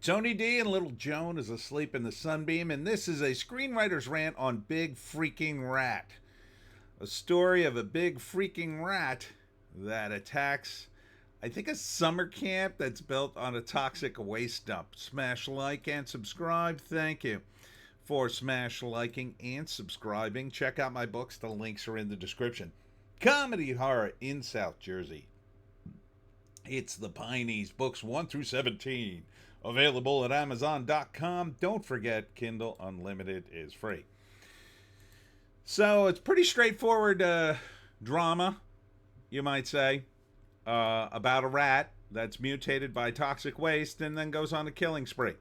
Tony D and little Joan is asleep in the sunbeam, and this is a screenwriter's rant on Big Freaking Rat. A story of a big freaking rat that attacks, I think, a summer camp that's built on a toxic waste dump. Smash like and subscribe. Thank you for smash liking and subscribing. Check out my books. The links are in the description. Comedy horror in South Jersey. It's the Pineys, books 1 through 17. Available at Amazon.com. Don't forget, Kindle Unlimited is free. So it's pretty straightforward drama, you might say, about a rat that's mutated by toxic waste and then goes on a killing spree.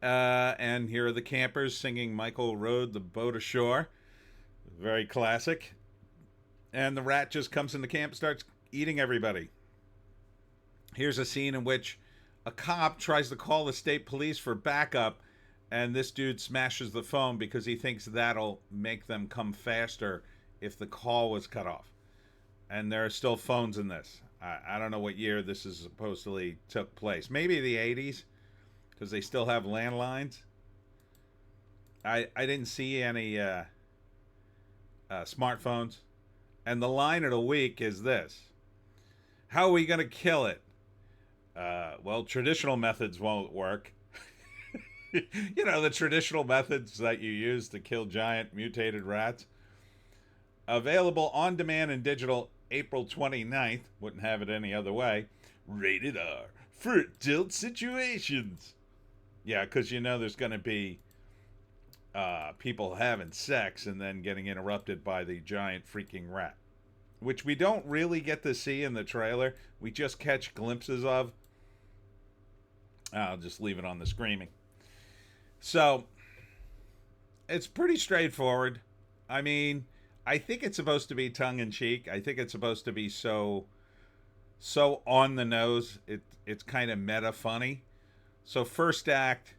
And here are the campers singing Michael rowed the boat ashore. Very classic. And the rat just comes in the camp and starts eating everybody. Here's a scene in which a cop tries to call the state police for backup, and this dude smashes the phone because he thinks that'll make them come faster if the call was cut off. And there are still phones in this. I don't know what year this is supposedly took place. Maybe the 80s, because they still have landlines. I didn't see any smartphones. And the line of the week is this. How are we going to kill it? Well, traditional methods won't work. You know, the traditional methods that you use to kill giant mutated rats. Available on demand and digital April 29th. Wouldn't have it any other way. Rated R for adult situations. Yeah, because you know there's going to be people having sex and then getting interrupted by the giant freaking rat. Which we don't really get to see in the trailer. We just catch glimpses of. I'll just leave it on the screaming. So, it's pretty straightforward. I mean, I think it's supposed to be tongue-in-cheek. I think it's supposed to be so on the nose. It's kind of meta-funny. So, first act,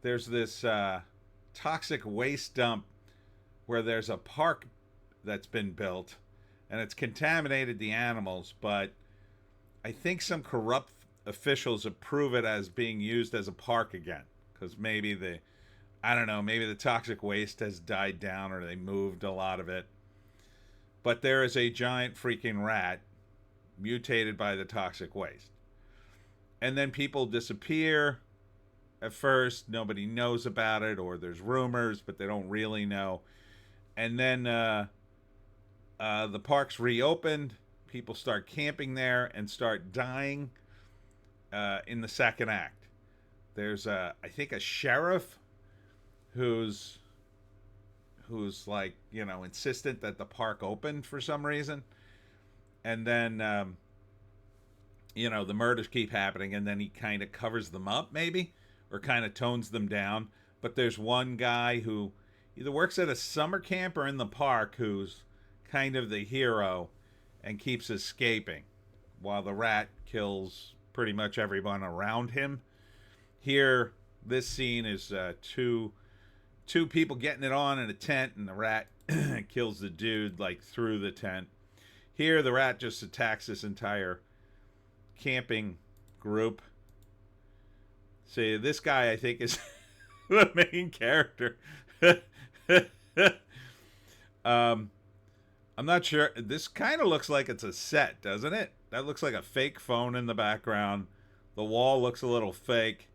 there's this toxic waste dump where there's a park that's been built. And it's contaminated the animals, but I think some corrupt officials approve it as being used as a park again. Because maybe maybe the toxic waste has died down or they moved a lot of it. But there is a giant freaking rat mutated by the toxic waste. And then people disappear. At first, nobody knows about it, or there's rumors, but they don't really know. And then the park's reopened. People start camping there and start dying in the second act. There's I think a sheriff who's like, you know, insistent that the park opened for some reason. And then, you know, the murders keep happening, and then he kind of covers them up, maybe, or kind of tones them down. But there's one guy who either works at a summer camp or in the park who's kind of the hero and keeps escaping while the rat kills pretty much everyone around him. Here, this scene is two people getting it on in a tent, and the rat kills the dude like through the tent. Here, the rat just attacks this entire camping group. See, this guy I think is the main character. I'm not sure. This kind of looks like it's a set, doesn't it? That looks like a fake phone in the background. The wall looks a little fake.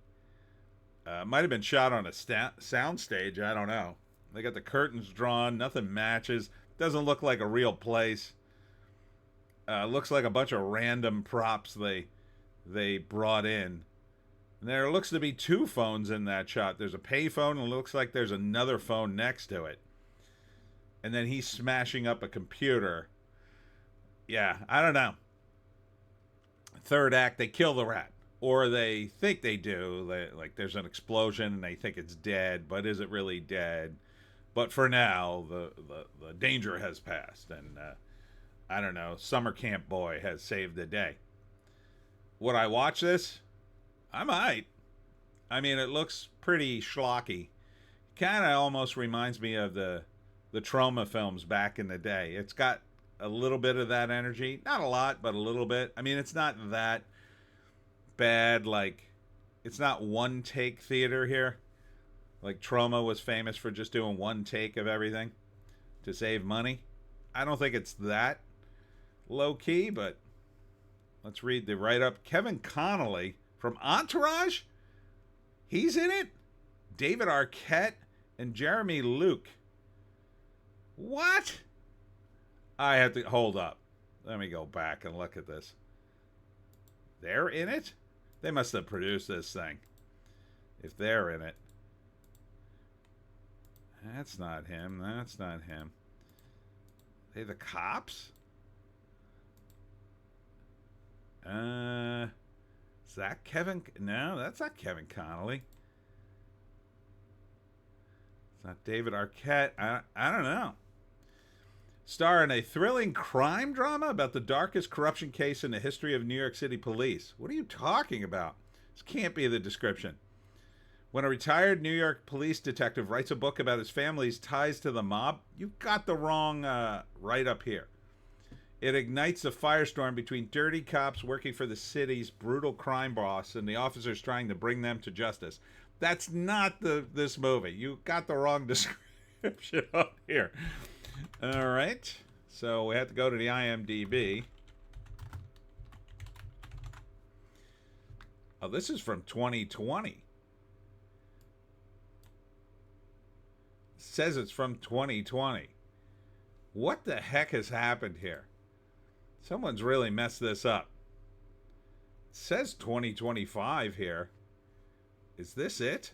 Might have been shot on a sound stage. I don't know. They got the curtains drawn. Nothing matches. Doesn't look like a real place. Looks like a bunch of random props they brought in. And there looks to be two phones in that shot. There's a payphone, and it looks like there's another phone next to it. And then he's smashing up a computer. Yeah, I don't know. Third act, they kill the rat. Or they think they do. Like there's an explosion and they think it's dead, but is it really dead? But for now, the danger has passed. And I don't know, summer camp boy has saved the day. Would I watch this? I might. I mean, it looks pretty schlocky. Kind of almost reminds me of the Trauma films back in the day. It's got a little bit of that energy. Not a lot, but a little bit. I mean, it's not that bad like It's not one take theater here. Like Troma was famous for just doing one take of everything to save money. I don't think it's that low key, but let's read the write up. Kevin Connolly from Entourage? He's in it? David Arquette and Jeremy Luke. What? I have to hold up. Let me go back and look at this. They're in it? They must have produced this thing. If they're in it. That's not him. That's not him. They the cops? Is that Kevin? No, that's not Kevin Connolly. It's not David Arquette. I don't know. Star in a thrilling crime drama about the darkest corruption case in the history of New York City police. What are you talking about? This can't be the description. When a retired New York police detective writes a book about his family's ties to the mob, you've got the wrong write-up here. It ignites a firestorm between dirty cops working for the city's brutal crime boss and the officers trying to bring them to justice. That's not this movie. You got the wrong description up here. All right. So we have to go to the IMDb. Oh, this is from 2020. It says it's from 2020. What the heck has happened here? Someone's really messed this up. It says 2025 here. Is this it?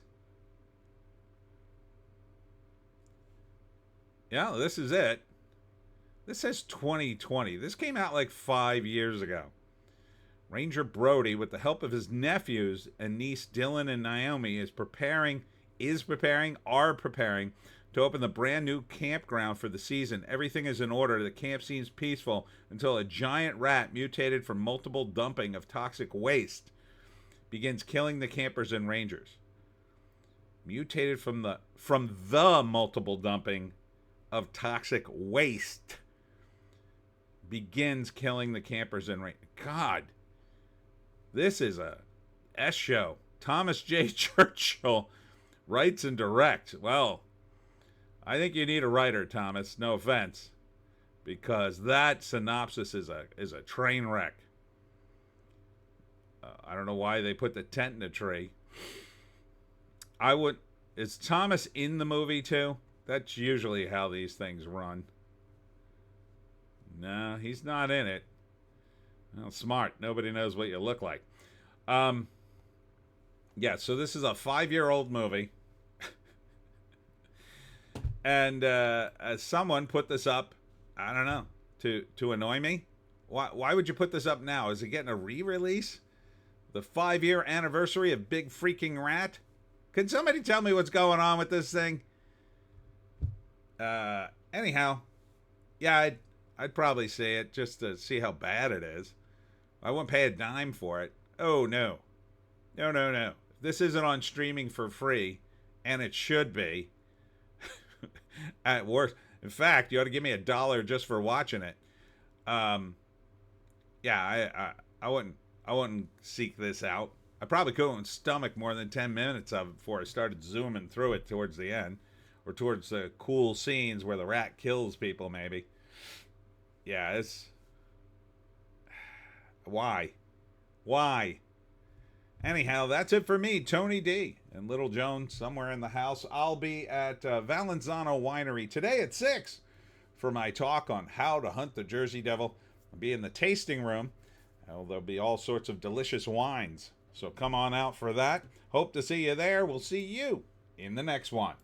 Yeah, this is it. This says 2020. This came out like 5 years ago. Ranger Brody, with the help of his nephews and niece Dylan and Naomi, are preparing to open the brand new campground for the season. Everything is in order. The camp seems peaceful until a giant rat mutated from multiple dumping of toxic waste begins killing the campers and rangers. Mutated from the multiple dumping of toxic waste begins killing the campers and rangers. God, this is a S show. Thomas J. Churchill writes and directs. Well, I think you need a writer, Thomas. No offense, because that synopsis is a train wreck. I don't know why they put the tent in a tree. Is Thomas in the movie too? That's usually how these things run. No, he's not in it. Well, smart. Nobody knows what you look like. Yeah, so this is a 5-year-old movie. And someone put this up, I don't know, to annoy me. Why would you put this up now? Is it getting a re-release? The 5-year anniversary of Big Freaking Rat? Can somebody tell me what's going on with this thing? Anyhow, yeah, I'd probably see it just to see how bad it is. I wouldn't pay a dime for it. Oh, no. No. This isn't on streaming for free, and it should be. At worst. In fact, you ought to give me $1 just for watching it. Yeah, I wouldn't seek this out. I probably couldn't stomach more than 10 minutes of it before I started zooming through it towards the end. Or towards the cool scenes where the rat kills people, maybe. Yeah, it's... Why? Anyhow, that's it for me, Tony D. And Little Joan somewhere in the house. I'll be at Valenzano Winery today at 6 for my talk on how to hunt the Jersey Devil. I'll be in the tasting room. There'll be all sorts of delicious wines. So come on out for that. Hope to see you there. We'll see you in the next one.